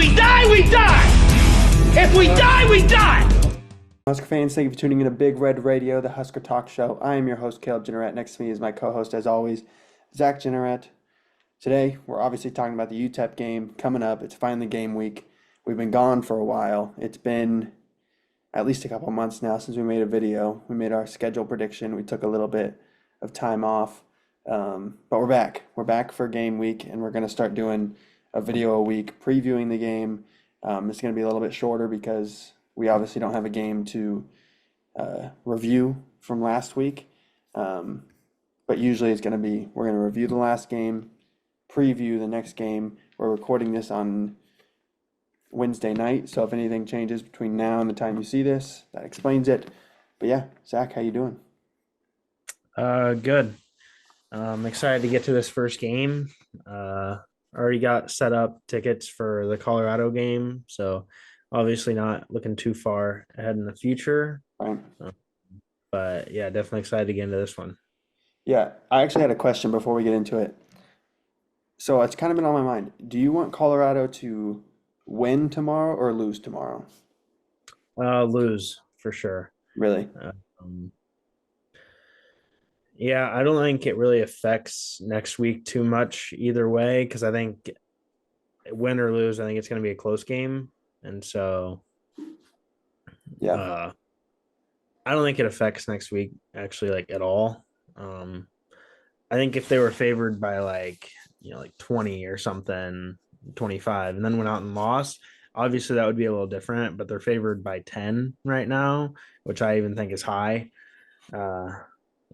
we die, we die! If we die, we die! Husker fans, thank you for tuning in to Big Red Radio, the Husker Talk Show. I am your host, Caleb Jenneret. Next to me is my co-host, as always, Zach Jenneret. Today, we're obviously talking about the UTEP game coming up. It's finally game week. We've been gone for a while. It's been at least a couple months now since we made a video. We made our schedule prediction. We took a little bit of time off, but we're back. We're back for game week, and we're going to start doing a video a week previewing the game. It's going to be a little bit shorter because we obviously don't have a game to review from last week. But usually it's going to be, we're going to review the last game, preview the next game. We're recording this on Wednesday night, so if anything changes between now and the time you see this, that explains it. But yeah, Zach, how you doing? Good. I'm excited to get to this first game. Already got set up tickets for the Colorado game, so obviously not looking too far ahead in the future. Right. But yeah, definitely excited to get into this one. Yeah, I actually had a question before we get into it. So it's kind of been on my mind. Do you want Colorado to win tomorrow or lose tomorrow? Lose for sure. Really? Yeah, I don't think it really affects next week too much either way, because I think win or lose, I think it's going to be a close game. And so, Yeah. I don't think it affects next week actually, like, at all. I think if they were favored by like 20 or something, 25, and then went out and lost, obviously that would be a little different, but they're favored by 10 right now, which I even think is high.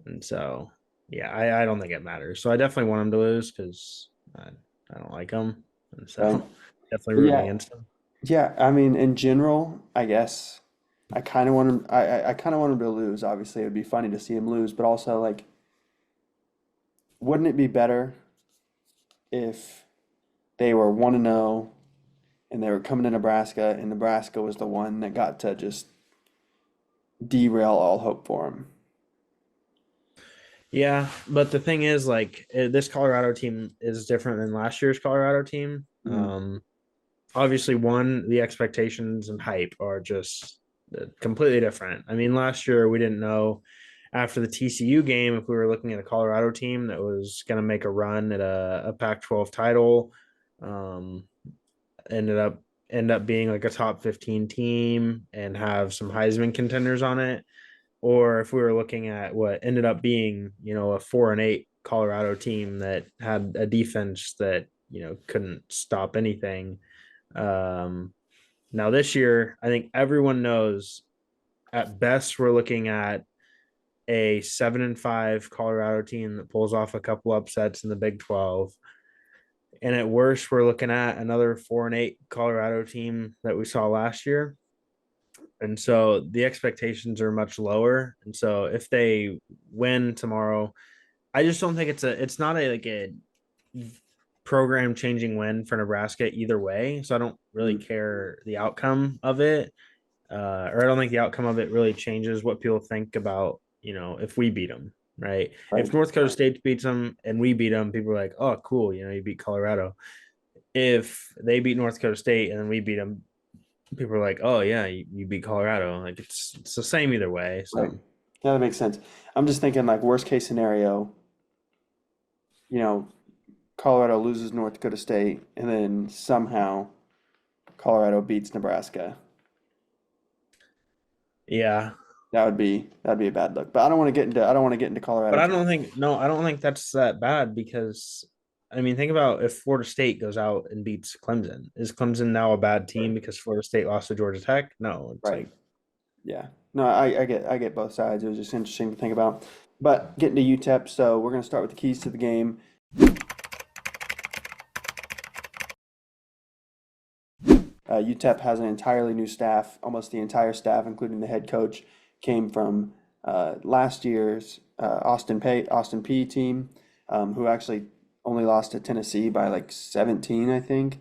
And so, yeah, I don't think it matters. So I definitely want them to lose because I don't like them. And so Right. definitely rooting Yeah. against them. Yeah, I mean, in general, I guess I kind of want him. I kind of want him to lose. Obviously, it would be funny to see him lose, but also like, wouldn't it be better if they were 1-0 and they were coming to Nebraska, and Nebraska was the one that got to just derail all hope for them? Yeah, but the thing is, like, this Colorado team is different than last year's Colorado team. Mhm. Obviously, the expectations and hype are just completely different. I mean, last year we didn't know after the TCU game if we were looking at a Colorado team that was going to make a run at a Pac-12 title. Ended up being like a top 15 team and have some Heisman contenders on it, or if we were looking at what ended up being, a 4-8 Colorado team that had a defense that couldn't stop anything. Now this year, I think everyone knows at best we're looking at a 7-5 Colorado team that pulls off a couple upsets in the Big 12. And at worst, we're looking at another 4-8 Colorado team that we saw last year. And so the expectations are much lower. And so if they win tomorrow, I just don't think it's not a program changing win for Nebraska either way. So I don't really care the outcome of it. Or I don't think the outcome of it really changes what people think about, if we beat them, right? Right. If North Dakota State beats them and we beat them, people are like, oh, cool, you beat Colorado. If they beat North Dakota State and then we beat them, people are like, oh, yeah, you beat Colorado. Like, it's the same either way. So, Right. Yeah, that makes sense. I'm just thinking like worst case scenario, Colorado loses North Dakota State, and then somehow Colorado beats Nebraska. yeah. That'd be a bad look. But I don't want to get into Colorado. But I don't think that's that bad because, I mean, think about if Florida State goes out and beats Clemson. Is Clemson now a bad team because Florida State lost to Georgia Tech? No, it's Right. Yeah. No, I get both sides. It was just interesting to think about. But getting to UTEP, so we're going to start with the keys to the game. UTEP has an entirely new staff. Almost the entire staff, including the head coach, came from last year's Austin Peay team, who actually only lost to Tennessee by like 17, I think.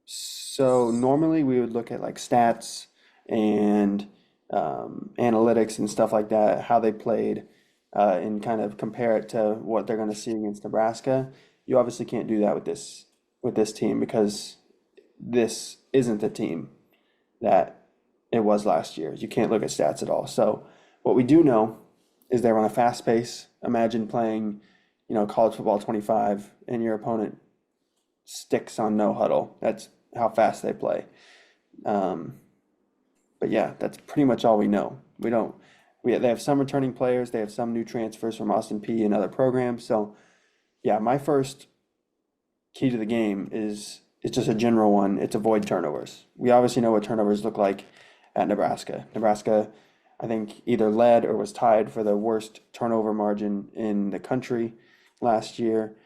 So normally we would look at like stats and analytics and stuff like that, how they played, and kind of compare it to what they're going to see against Nebraska. You obviously can't do that with this team because this isn't the team that it was last year. You can't look at stats at all. So what we do know is they run a fast pace. Imagine playing, college football 25 and your opponent sticks on no huddle. That's how fast they play. But yeah, that's pretty much all we know. They have some returning players. They have some new transfers from Austin P and other programs. So yeah, my first key to the game is just a general one. It's avoid turnovers. We obviously know what turnovers look like at Nebraska. Nebraska, I think, either led or was tied for the worst turnover margin in the country last year.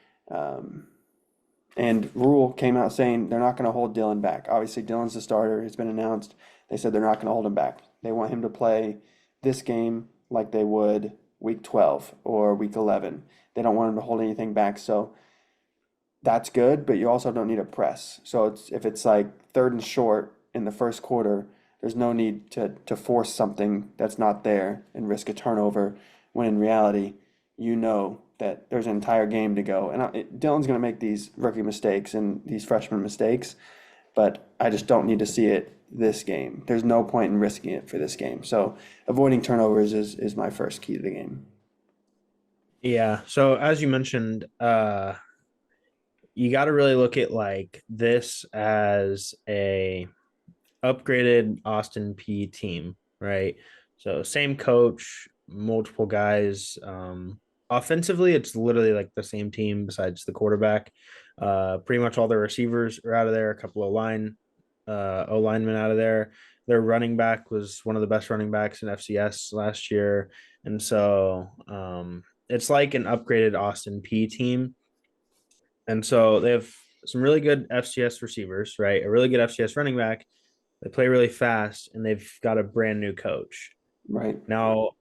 And Rule came out saying they're not going to hold Dylan back. Obviously, Dylan's the starter. It's been announced. They said they're not going to hold him back. They want him to play this game like they would week 12 or week 11. They don't want him to hold anything back. So that's good, but you also don't need a press. So if it's like 3rd and short in the first quarter, there's no need to force something that's not there and risk a turnover when in reality, you know that there's an entire game to go. And Dylan's going to make these rookie mistakes and these freshman mistakes, but I just don't need to see it this game. There's no point in risking it for this game. So avoiding turnovers is my first key to the game. Yeah. So as you mentioned, you got to really look at like this as a upgraded Austin P team, right? So same coach, multiple guys. Offensively, it's literally like the same team besides the quarterback. Pretty much all their receivers are out of there. A couple of O linemen out of there. Their running back was one of the best running backs in FCS last year, and so it's like an upgraded Austin P team. And so they have some really good FCS receivers, right? A really good FCS running back. They play really fast, and they've got a brand new coach. Right. Now,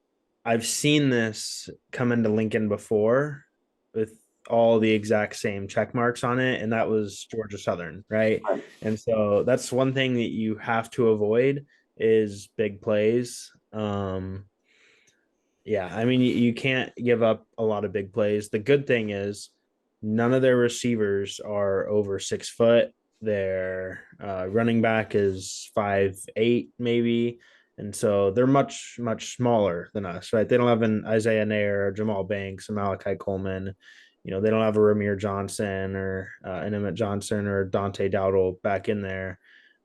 I've seen this come into Lincoln before with all the exact same check marks on it, and that was Georgia Southern, right? Right. And so that's one thing that you have to avoid is big plays. Yeah, I mean, you can't give up a lot of big plays. The good thing is none of their receivers are over 6 foot. Their running back is 5'8", maybe. And so they're much, much smaller than us, right? They don't have an Isaiah Nair, Jamal Banks, or Malachi Coleman. They don't have a Ramir Johnson or an Emmett Johnson or Dante Dowdle back in there.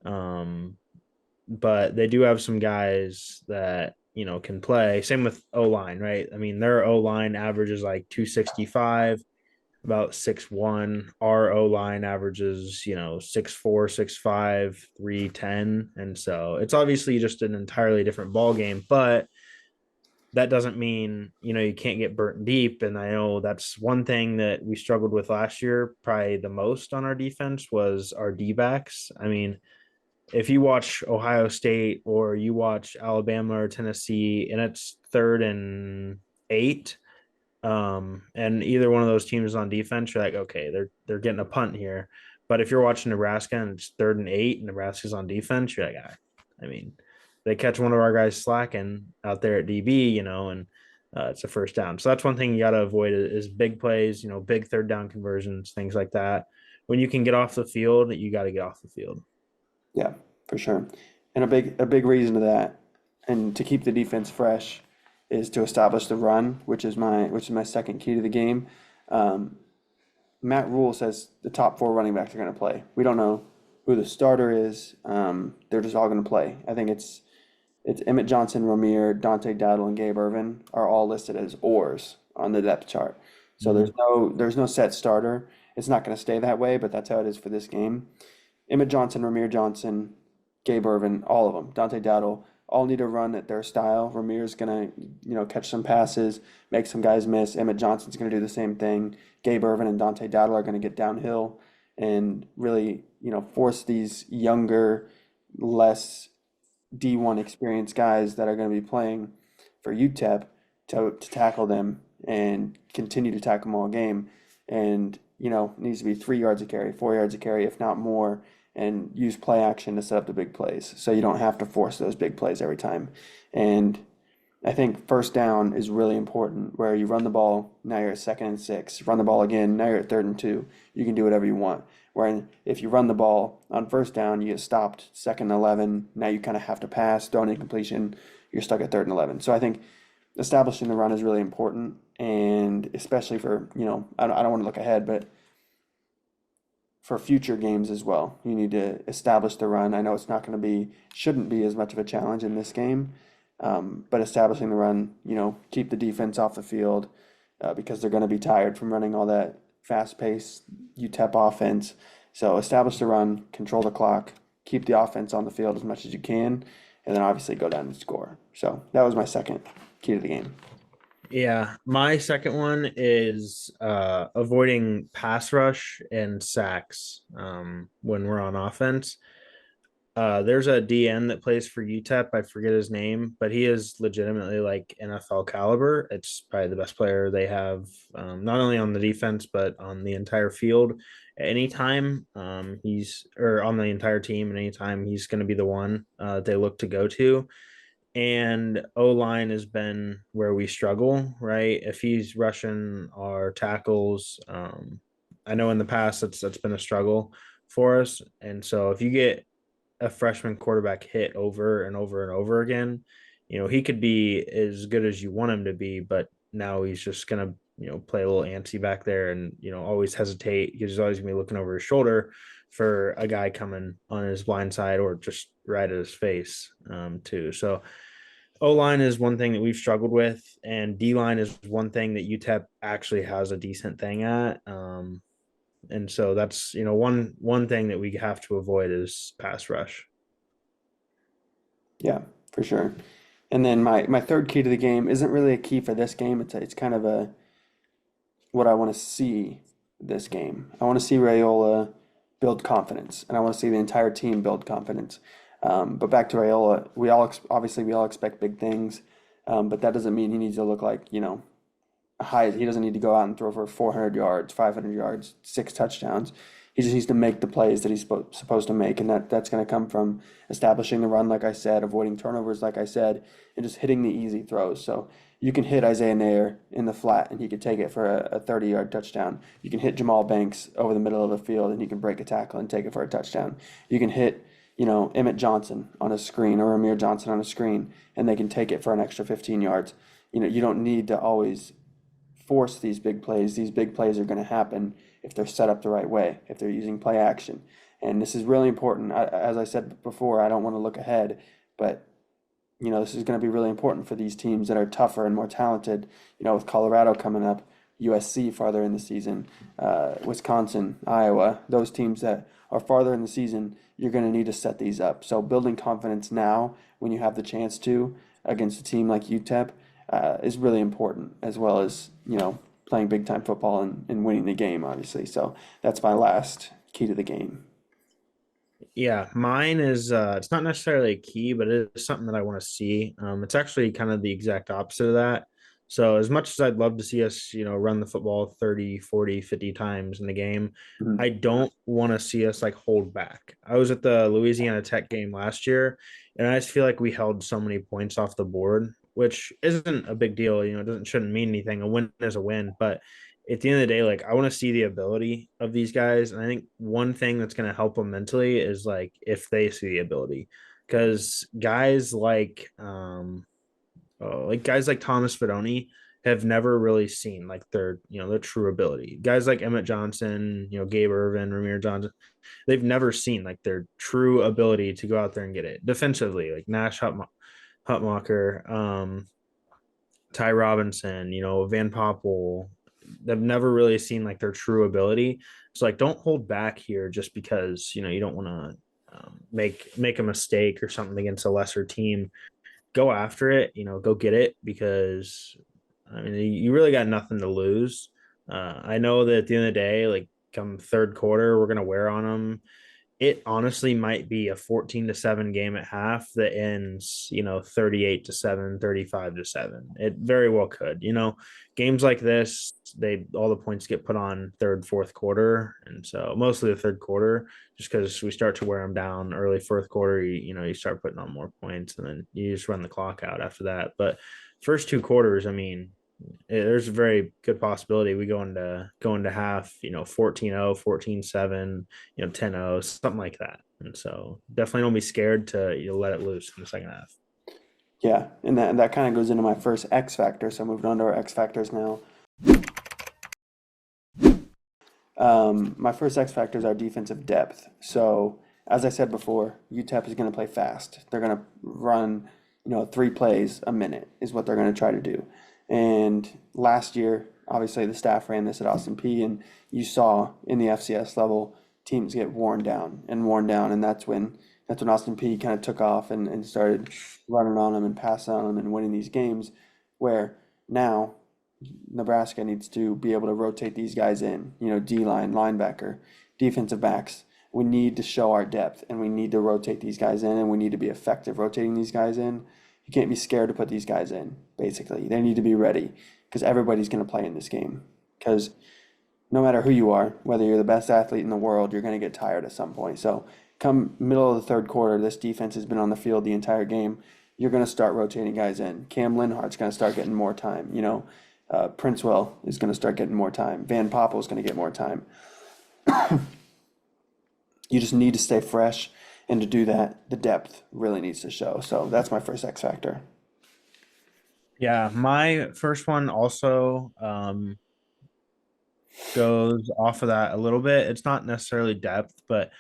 But they do have some guys that can play. Same with O-line, right? I mean, their O-line averages like 265, about 6'1". Our O-line averages 6'4", 6'5", 310, and so it's obviously just an entirely different ball game. But that doesn't mean you can't get burnt deep. And I know that's one thing that we struggled with last year, probably the most on our defense, was our D-backs. I mean, if you watch Ohio State or you watch Alabama or Tennessee and it's 3rd and 8, and either one of those teams is on defense, you're like, okay, they're getting a punt here. But if you're watching Nebraska and it's 3rd and 8 and Nebraska's on defense, you're like, I mean, they catch one of our guys slacking out there at DB, and it's a first down. So that's one thing you got to avoid is big plays, big 3rd down conversions, things like that. When you can get off the field, you got to get off the field. Yeah, for sure. And a big reason to that, and to keep the defense fresh, is to establish the run, which is my second key to the game. Matt Rule says the top 4 running backs are going to play. We don't know who the starter is. They're just all going to play. I think it's Emmett Johnson, Ramir, Dante Dowdle, and Gabe Irvin are all listed as oars on the depth chart. So there's no set starter. It's not going to stay that way, but that's how it is for this game. Emmett Johnson, Ramir Johnson, Gabe Irvin, all of them, Dante Dowdle, all need to run at their style. Ramir's going to, catch some passes, make some guys miss. Emmett Johnson's going to do the same thing. Gabe Irvin and Dante Dowdle are going to get downhill and really, force these younger, less D1 experienced guys that are going to be playing for UTEP to tackle them and continue to tackle them all game. And, needs to be 3 yards a carry, 4 yards a carry, if not more, and use play action to set up the big plays. So you don't have to force those big plays every time. And I think first down is really important where you run the ball, now you're at 2nd and 6. Run the ball again, now you're at 3rd and 2. You can do whatever you want. Where if you run the ball on first down, you get stopped 2nd and 11. Now you kind of have to pass, throw an incompletion, you're stuck at 3rd and 11. So I think establishing the run is really important. And especially for, I don't want to look ahead, but for future games as well, you need to establish the run. I know it's not going to be, shouldn't be as much of a challenge in this game. But establishing the run, keep the defense off the field because they're going to be tired from running all that fast-paced UTEP offense. So establish the run, control the clock, keep the offense on the field as much as you can, and then obviously go down and score. So that was my second key to the game. Yeah, my second one is avoiding pass rush and sacks when we're on offense. There's a DN that plays for UTEP. I forget his name, but he is legitimately like NFL caliber. It's probably the best player they have, not only on the defense but on the entire field. Anytime he's or on the entire team, and anytime he's going to be the one they look to go to. And O line has been where we struggle, right? If he's rushing our tackles, I know in the past that's been a struggle for us. And so if you get a freshman quarterback hit over and over and over again, he could be as good as you want him to be, but now he's just gonna, play a little antsy back there and, always hesitate because he's always gonna be looking over his shoulder for a guy coming on his blind side or just right at his face, too. So O line is one thing that we've struggled with, and D line is one thing that UTEP actually has a decent thing at. And so that's one thing that we have to avoid is pass rush. Yeah, for sure. And then my third key to the game isn't really a key for this game. It's kind of a what I want to see this game. I want to see Raiola build confidence, and I want to see the entire team build confidence. But back to Raiola, obviously we all expect big things, but that doesn't mean he needs to look like he doesn't need to go out and throw for 400 yards, 500 yards, 6 touchdowns. He just needs to make the plays that he's supposed to make, and that's going to come from establishing the run, like I said, avoiding turnovers, like I said, and just hitting the easy throws. So you can hit Isaiah Nair in the flat, and he could take it for a 30-yard touchdown. You can hit Jamal Banks over the middle of the field, and he can break a tackle and take it for a touchdown. You can hit Emmett Johnson on a screen or Amir Johnson on a screen, and they can take it for an extra 15 yards. You don't need to always force these big plays. These big plays are going to happen if they're set up the right way, if they're using play action. And this is really important. As I said before, I don't want to look ahead, but this is going to be really important for these teams that are tougher and more talented. With Colorado coming up, USC farther in the season, Wisconsin, Iowa, those teams that are farther in the season, you're going to need to set these up. So building confidence now when you have the chance to against a team like UTEP is really important, as well as playing big time football and winning the game, obviously. So that's my last key to the game. Yeah, mine is it's not necessarily a key, but it is something that I want to see. It's actually kind of the exact opposite of that. So as much as I'd love to see us, run the football 30, 40, 50 times in the game, Mhm. I don't want to see us like hold back. I was at the Louisiana Tech game last year, and I just feel like we held so many points off the board, which isn't a big deal. Shouldn't mean anything. A win is a win, but at the end of the day, like I want to see the ability of these guys. And I think one thing that's going to help them mentally is like if they see the ability, because guys like Thomas Fidoni have never really seen like their true ability. Guys like Emmett Johnson, Gabe Irvin, Ramir Johnson, they've never seen like their true ability to go out there and get it defensively. Like Nash Hutmacher, Ty Robinson, Van Poppel. They've never really seen like their true ability. So like, don't hold back here just because you don't want to make a mistake or something against a lesser team. Go after it, go get it, because I mean you really got nothing to lose. I know that at the end of the day, like come third quarter, we're gonna wear on them. It honestly might be a 14-7 game at half that ends, 38-7, 35-7. It very well could. Games like this, all the points get put on third, fourth quarter, and so mostly the third quarter, just because we start to wear them down early fourth quarter. You start putting on more points, and then you just run the clock out after that. But first two quarters, I mean, there's a very good possibility we go into half, 14-0, 14-7, 10-0, something like that. And so definitely don't be scared to let it loose in the second half. Yeah, and that kind of goes into my first X factor. So moving on to our X factors now. My first X factor is our defensive depth. So as I said before, UTEP is going to play fast. They're going to run, 3 plays a minute is what they're going to try to do. And last year, obviously the staff ran this at Austin P, and you saw in the FCS level teams get worn down, and that's when Austin P kind of took off and started running on them and passing on them and winning these games. Where now Nebraska needs to be able to rotate these guys in, D line, linebacker, defensive backs. We need to show our depth and we need to rotate these guys in and we need to be effective rotating these guys in. You can't be scared to put these guys in, basically. They need to be ready because everybody's going to play in this game. Because no matter who you are, whether you're the best athlete in the world, you're going to get tired at some point. So come middle of the third quarter, this defense has been on the field the entire game. You're going to start rotating guys in. Cam Linhart's going to start getting more time. Princewell is going to start getting more time. Van Poppel is going to get more time. You just need to stay fresh, and to do that, the depth really needs to show. So that's my first X factor. Yeah, my first one also goes off of that a little bit. It's not necessarily depth, but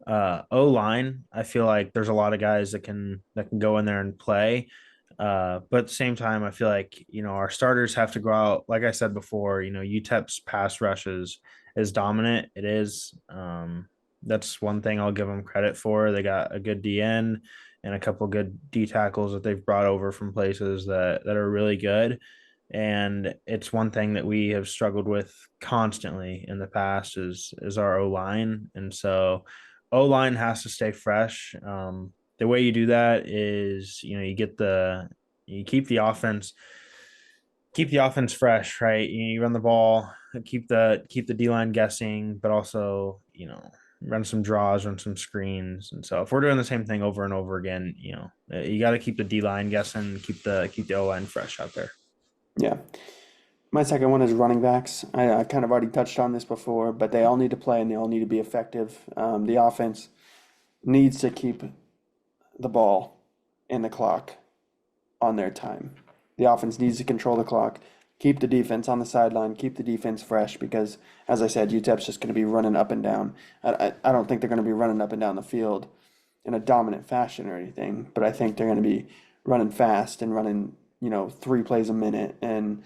O line. I feel like there's a lot of guys that can go in there and play. But at the same time, I feel like our starters have to go out. Like I said before, UTEP's pass rushes is dominant. It is. That's one thing I'll give them credit for. They got a good DN and a couple good D tackles that they've brought over from places that are really good. And it's one thing that we have struggled with constantly in the past is our O line. And so O line has to stay fresh. The way you do that is, you keep the offense fresh, right? You run the ball, keep the D line guessing, but also, run some draws, run some screens. And so if we're doing the same thing over and over again, you got to keep the D line guessing, keep the O line fresh out there. Yeah. My second one is running backs. I kind of already touched on this before, but they all need to play and they all need to be effective. The offense needs to keep the ball and the clock on their time. The offense needs to control the clock, keep the defense on the sideline, keep the defense fresh because, as I said, UTEP's just going to be running up and down. I don't think they're going to be running up and down the field in a dominant fashion or anything, but I think they're going to be running fast and running, 3 plays a minute and,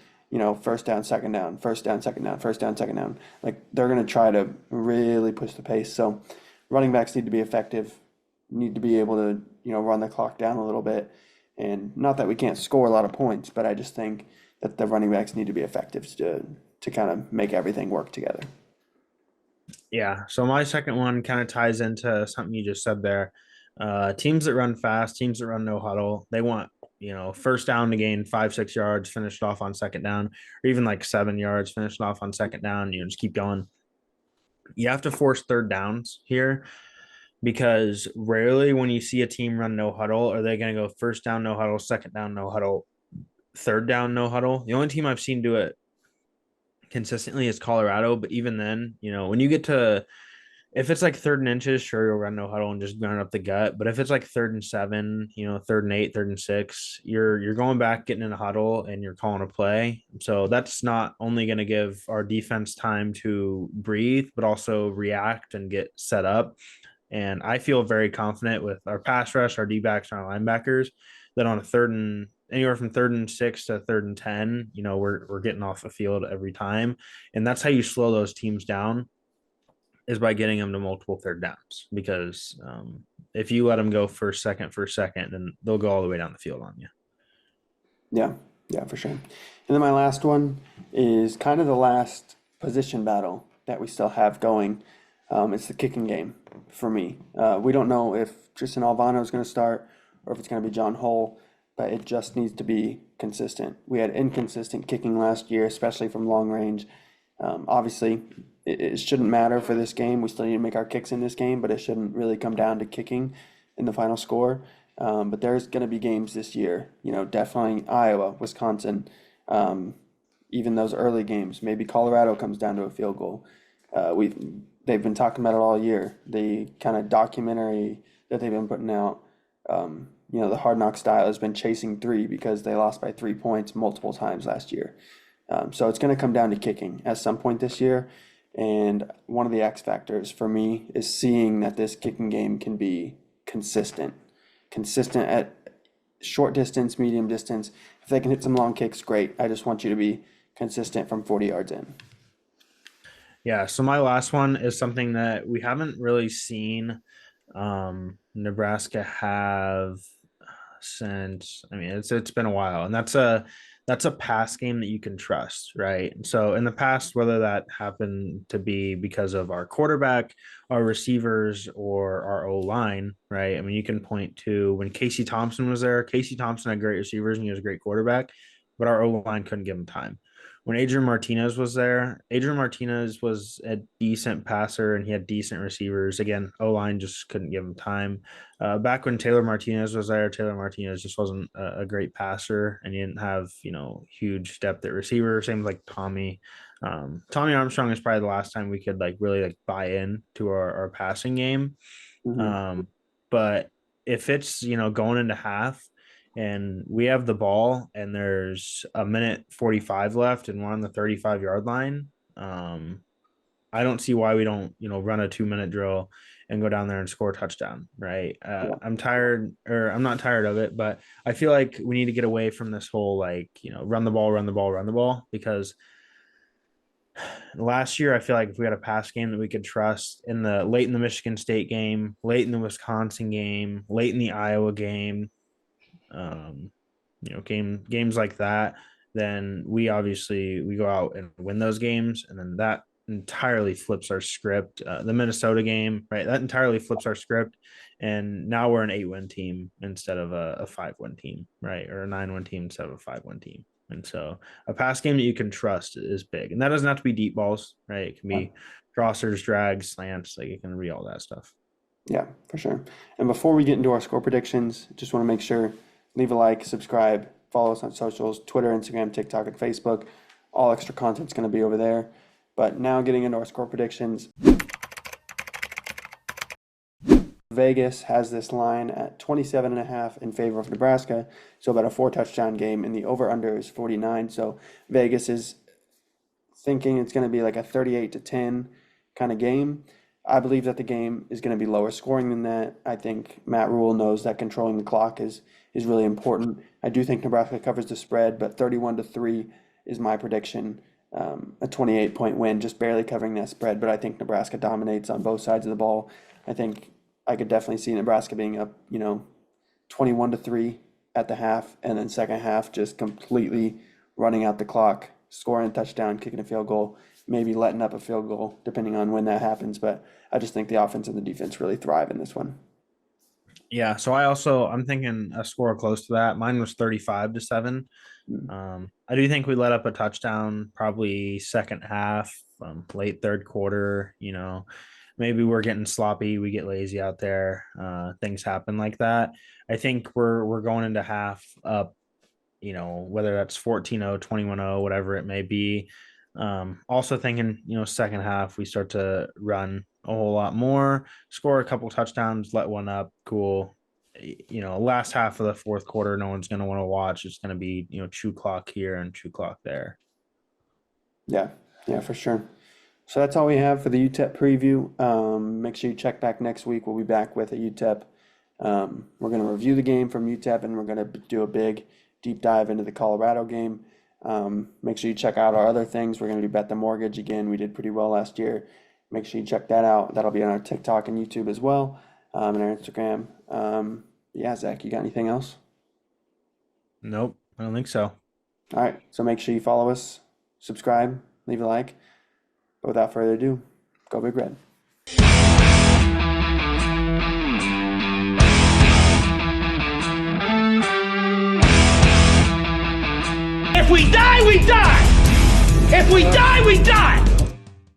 first down, second down, first down, second down, first down, second down. Like they're going to try to really push the pace. So running backs need to be effective, need to be able to, run the clock down a little bit. And not that we can't score a lot of points, but I just think that the running backs need to be effective to kind of make everything work together. Yeah. So my second one kind of ties into something you just said there. Teams that run fast, teams that run no huddle, they want, first down to gain 5-6 yards, finished off on second down, or even like 7 yards, finished off on second down. Just keep going. You have to force third downs here because rarely when you see a team run no huddle, are they going to go first down, no huddle, second down, no huddle, third down, no huddle. The only team I've seen do it consistently is Colorado. But even then, when you get to, if it's like 3rd and inches, sure, you'll run no huddle and just run up the gut. But if it's like 3rd and 7, 3rd and 8, 3rd and 6, you're going back, getting in a huddle, and you're calling a play. So that's not only going to give our defense time to breathe, but also react and get set up. And I feel very confident with our pass rush, our D backs, and our linebackers that on a anywhere from 3rd and 6 to 3rd and 10, we're getting off the field every time. And that's how you slow those teams down, is by getting them to multiple third downs. Because if you let them go first, second, then they'll go all the way down the field on you. Yeah, for sure. And then my last one is kind of the last position battle that we still have going. It's the kicking game for me. We don't know if Tristan Alvano is going to start or if it's going to be John Hull, but it just needs to be consistent. We had inconsistent kicking last year, especially from long range. Obviously, it shouldn't matter for this game. We still need to make our kicks in this game, but it shouldn't really come down to kicking in the final score. But there's going to be games this year, definitely Iowa, Wisconsin, even those early games. Maybe Colorado comes down to a field goal. They've been talking about it all year. The kind of documentary that they've been putting out, the Hard Knock style has been chasing three because they lost by 3 points multiple times last year. So it's going to come down to kicking at some point this year. And one of the X factors for me is seeing that this kicking game can be consistent at short distance, medium distance. If they can hit some long kicks, great. I just want you to be consistent from 40 yards in. Yeah, so my last one is something that we haven't really seen Nebraska have since, it's been a while, and that's a pass game that you can trust, right? So in the past, whether that happened to be because of our quarterback, our receivers, or our O-line, right? You can point to when Casey Thompson was there. Casey Thompson had great receivers and he was a great quarterback, but our O-line couldn't give him time. When Adrian Martinez was there, Adrian Martinez was a decent passer and he had decent receivers. Again, O-line just couldn't give him time. Back when Taylor Martinez was there, Taylor Martinez just wasn't a great passer and he didn't have, huge depth at receiver. Same like Tommy. Tommy Armstrong is probably the last time we could really buy in to our passing game. Mm-hmm. But if it's, going into half, and we have the ball and there's a minute 45 left and we're on the 35-yard line, I don't see why we don't, run a 2-minute drill and go down there and score a touchdown, right? I'm not tired of it, but I feel like we need to get away from this whole run the ball, because last year I feel like if we had a pass game that we could trust late in the Michigan State game, late in the Wisconsin game, late in the Iowa game, games like that, then we go out and win those games, and then that entirely flips our script. The Minnesota game, right, that entirely flips our script, and now we're an 8-win team instead of a 5-win team, right, or a 9-win team instead of a 5-win team. And so a pass game that you can trust is big, and that doesn't have to be deep balls, right? It can be crossers, drags, slants, it can be all that stuff. Yeah, for sure. And before we get into our score predictions, just want to make sure, leave a like, subscribe, follow us on socials, Twitter, Instagram, TikTok, and Facebook. All extra content's going to be over there. But now getting into our score predictions. Vegas has this line at 27.5 in favor of Nebraska, so about a 4-touchdown game, and the over-under is 49. So Vegas is thinking it's going to be like a 38-10 kind of game. I believe that the game is going to be lower scoring than that. I think Matt Rule knows that controlling the clock is really important. I do think Nebraska covers the spread, but 31-3 is my prediction. A 28-point win, just barely covering that spread, but I think Nebraska dominates on both sides of the ball. I think I could definitely see Nebraska being up, 21-3 at the half, and then second half just completely running out the clock, scoring a touchdown, kicking a field goal, maybe letting up a field goal, depending on when that happens. But I just think the offense and the defense really thrive in this one. Yeah, so I'm thinking a score close to that. Mine was 35-7. I do think we let up a touchdown probably second half, late third quarter. Maybe we're getting sloppy, we get lazy out there. Things happen like that. I think we're going into half up, whether that's 14-0, 21-0, whatever it may be. Also thinking, second half we start to run a whole lot more, score a couple touchdowns, let one up, cool. Last half of the fourth quarter, no one's going to want to watch. It's going to be, chew clock here and chew clock there. Yeah, for sure. So that's all we have for the UTEP preview. Make sure you check back next week. We'll be back with a UTEP. We're going to review the game from UTEP, and we're going to do a big deep dive into the Colorado game. Make sure you check out our other things. We're going to do Bet the Mortgage again. We did pretty well last year. Make sure you check that out. That'll be on our TikTok and YouTube as well, and our Instagram. Zach, you got anything else? Nope, I don't think so. All right, so make sure you follow us, subscribe, leave a like. But without further ado, go Big Red. If we die, we die! If we die, we die!